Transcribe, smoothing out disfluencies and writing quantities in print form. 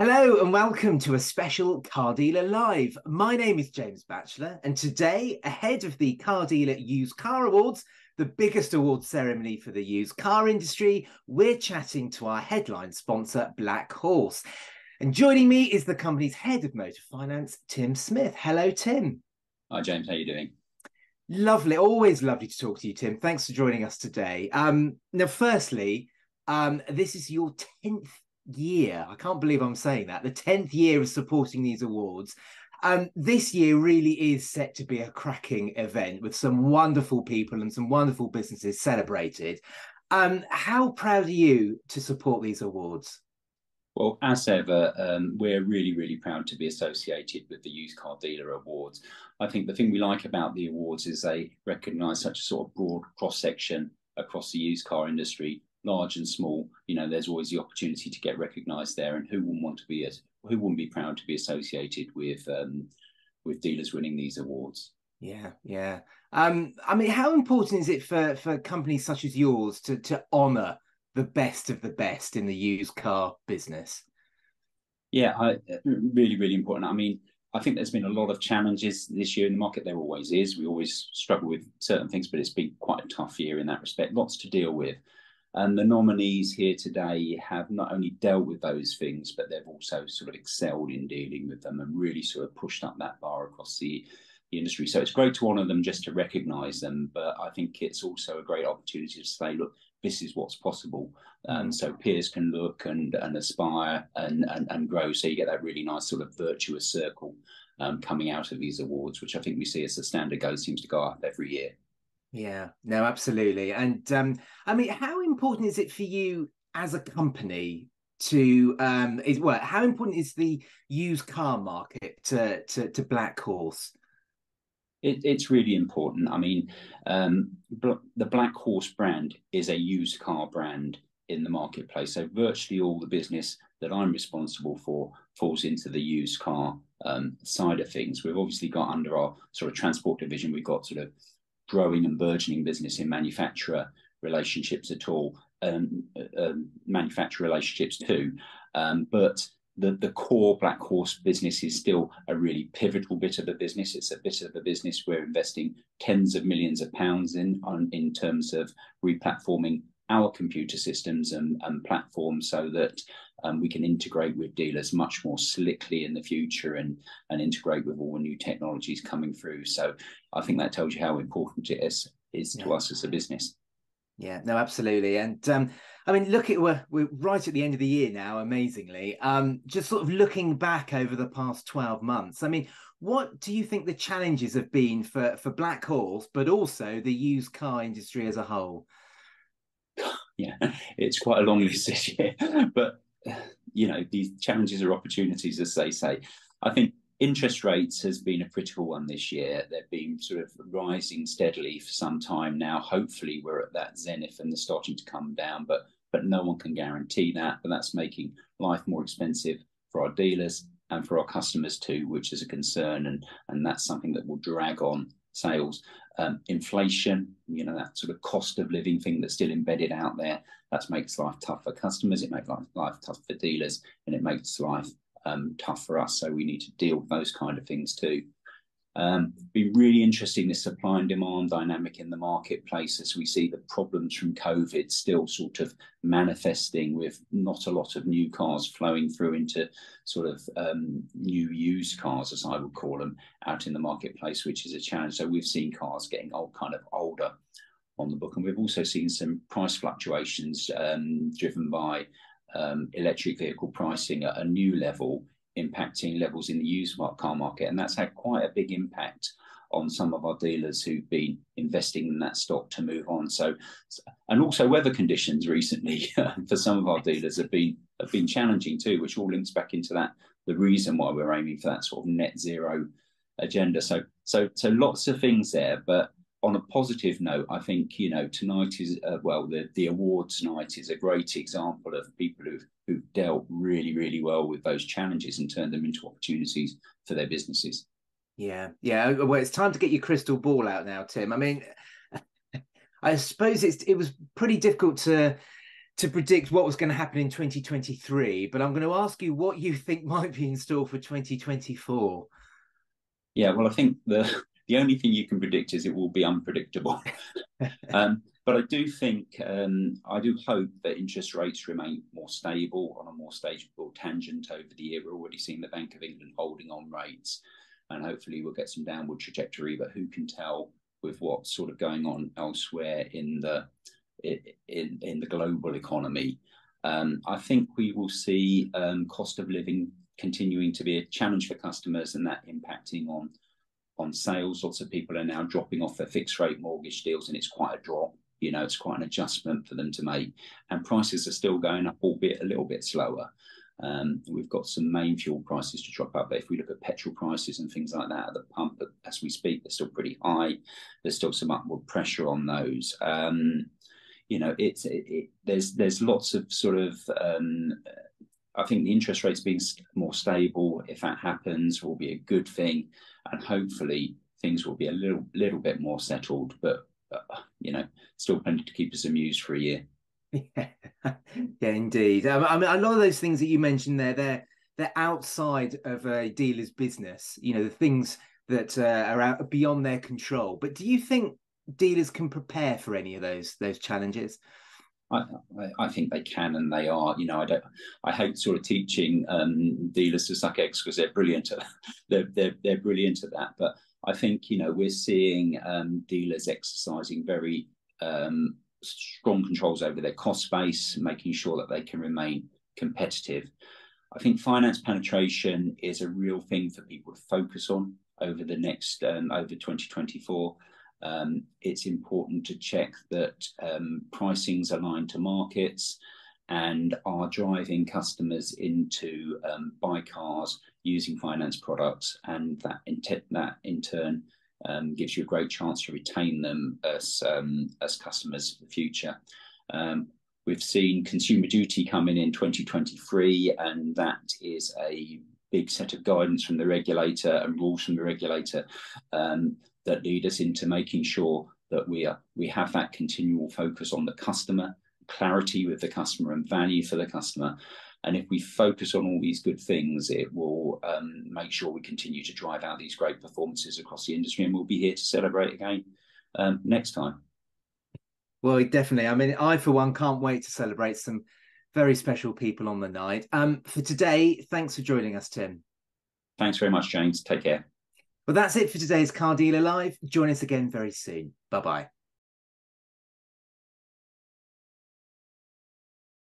Hello and welcome to a special Car Dealer Live. My name is James Batchelor, and today, ahead of the Car Dealer Used Car Awards, the biggest award ceremony for the used car industry, we're chatting to our headline sponsor, Black Horse. And joining me is the company's head of motor finance, Tim Smith. Hello, Tim. Hi, James. How are you doing? Lovely, always lovely to talk to you, Tim. Thanks for joining us today. Now, firstly, this is your 10th year. I can't believe I'm saying that. The 10th year of supporting these awards. This year really is set to be a cracking event with some wonderful people and some wonderful businesses celebrated. How proud are you to support these awards? Well, as ever, we're really, really proud to be associated with the Used Car Dealer Awards. I think the thing we like about the awards is they recognise such a sort of broad cross section across the used car industry, large and small. You know, there's always the opportunity to get recognised there, and who wouldn't be proud to be associated with dealers winning these awards? Yeah, yeah. I mean, how important is it for companies such as yours to honour the best of the best in the used car business? Yeah, really, really important. I mean, I think there's been a lot of challenges this year in the market. There always is. We always struggle with certain things, but it's been quite a tough year in that respect. Lots to deal with. And the nominees here today have not only dealt with those things, but they've also sort of excelled in dealing with them and really sort of pushed up that bar across the industry. So it's great to honour them just to recognise them, but I think it's also a great opportunity to say, look, this is what's possible. So peers can look and aspire and grow. So you get that really nice sort of virtuous circle coming out of these awards, which I think we see as the standard goes, seems to go up every year. Yeah, no, absolutely. And I mean, how important is it for you as a company to how important is the used car market to Black Horse? It's really important. I mean, the Black Horse brand is a used car brand in the marketplace. So virtually all the business that I'm responsible for falls into the used car side of things. We've obviously got under our sort of transport division, we've got sort of growing and burgeoning business in manufacturer relationships at all, manufacturer relationships too. But the core Black Horse business is still a really pivotal bit of the business. It's a bit of the business we're investing tens of millions of pounds in terms of replatforming our computer systems and platforms so that we can integrate with dealers much more slickly in the future and integrate with all the new technologies coming through. So I think that tells you how important it is to us as a business. Yeah, no, absolutely. And I mean, look at we're right at the end of the year now, amazingly. Just sort of looking back over the past 12 months, I mean, what do you think the challenges have been for Black Horse, but also the used car industry as a whole? Yeah, it's quite a long list this year, but you know, these challenges are opportunities, as they say. I think interest rates has been a critical one this year. They've been sort of rising steadily for some time now. Hopefully, we're at that zenith and they're starting to come down, but no one can guarantee that. But that's making life more expensive for our dealers and for our customers too, which is a concern, and that's something that will drag on sales. Inflation, you know, that sort of cost of living thing that's still embedded out there, that makes life tough for customers, it makes life tough for dealers, and it makes life tough for us. So we need to deal with those kind of things too. Be really interesting, the supply and demand dynamic in the marketplace as we see the problems from COVID still sort of manifesting with not a lot of new cars flowing through into sort of new used cars, as I would call them, out in the marketplace, which is a challenge. So we've seen cars getting older on the book, and we've also seen some price fluctuations driven by electric vehicle pricing at a new level, impacting levels in the used car market. And that's had quite a big impact on some of our dealers who've been investing in that stock to move on. So, and also weather conditions recently for some of our dealers have been challenging too, which all links back into that, the reason why we're aiming for that sort of net zero agenda. So lots of things there, but on a positive note, I think, you know, tonight is the awards night is a great example of people who've dealt really, really well with those challenges and turned them into opportunities for their businesses. Yeah, yeah. Well, it's time to get your crystal ball out now, Tim. I mean, I suppose it was pretty difficult to predict what was going to happen in 2023, but I'm going to ask you what you think might be in store for 2024. Yeah, well, I think the only thing you can predict is it will be unpredictable. But I do think, I do hope that interest rates remain more stable on a more stable tangent over the year. We're already seeing the Bank of England holding on rates, and hopefully we'll get some downward trajectory. But who can tell with what's sort of going on elsewhere in the global economy? I think we will see cost of living continuing to be a challenge for customers, and that impacting on sales. Lots of people are now dropping off their fixed rate mortgage deals, and it's quite a drop. You know, it's quite an adjustment for them to make, and prices are still going up, albeit a little bit slower. We've got some main fuel prices to drop up, but if we look at petrol prices and things like that at the pump, as we speak, they're still pretty high. There's still some upward pressure on those. You know, there's lots of sort of. I think the interest rates being more stable, if that happens, will be a good thing, and hopefully things will be a little bit more settled. But you know, still plenty to keep us amused for a year. Yeah, yeah, indeed. I mean, a lot of those things that you mentioned there, they're outside of a dealer's business. You know, the things that are out beyond their control. But do you think dealers can prepare for any of those challenges? I think they can, and they are. You know, I hate sort of teaching dealers to suck eggs because they're brilliant at they're brilliant at that. But I think, you know, we're seeing dealers exercising very strong controls over their cost base, making sure that they can remain competitive. I think finance penetration is a real thing for people to focus on over the next over 2024. It's important to check that pricing's aligned to markets and are driving customers into buy cars using finance products, and that in turn gives you a great chance to retain them as customers for the future. We've seen Consumer Duty coming in 2023, and that is a big set of guidance from the regulator and rules from the regulator that lead us into making sure that we have that continual focus on the customer, clarity with the customer, and value for the customer. And if we focus on all these good things, it will make sure we continue to drive out these great performances across the industry, and we'll be here to celebrate again next time. Well, definitely. I mean, I, for one, can't wait to celebrate some very special people on the night. For today, thanks for joining us, Tim. Thanks very much, James. Take care. Well, that's it for today's Car Dealer Live. Join us again very soon. Bye-bye.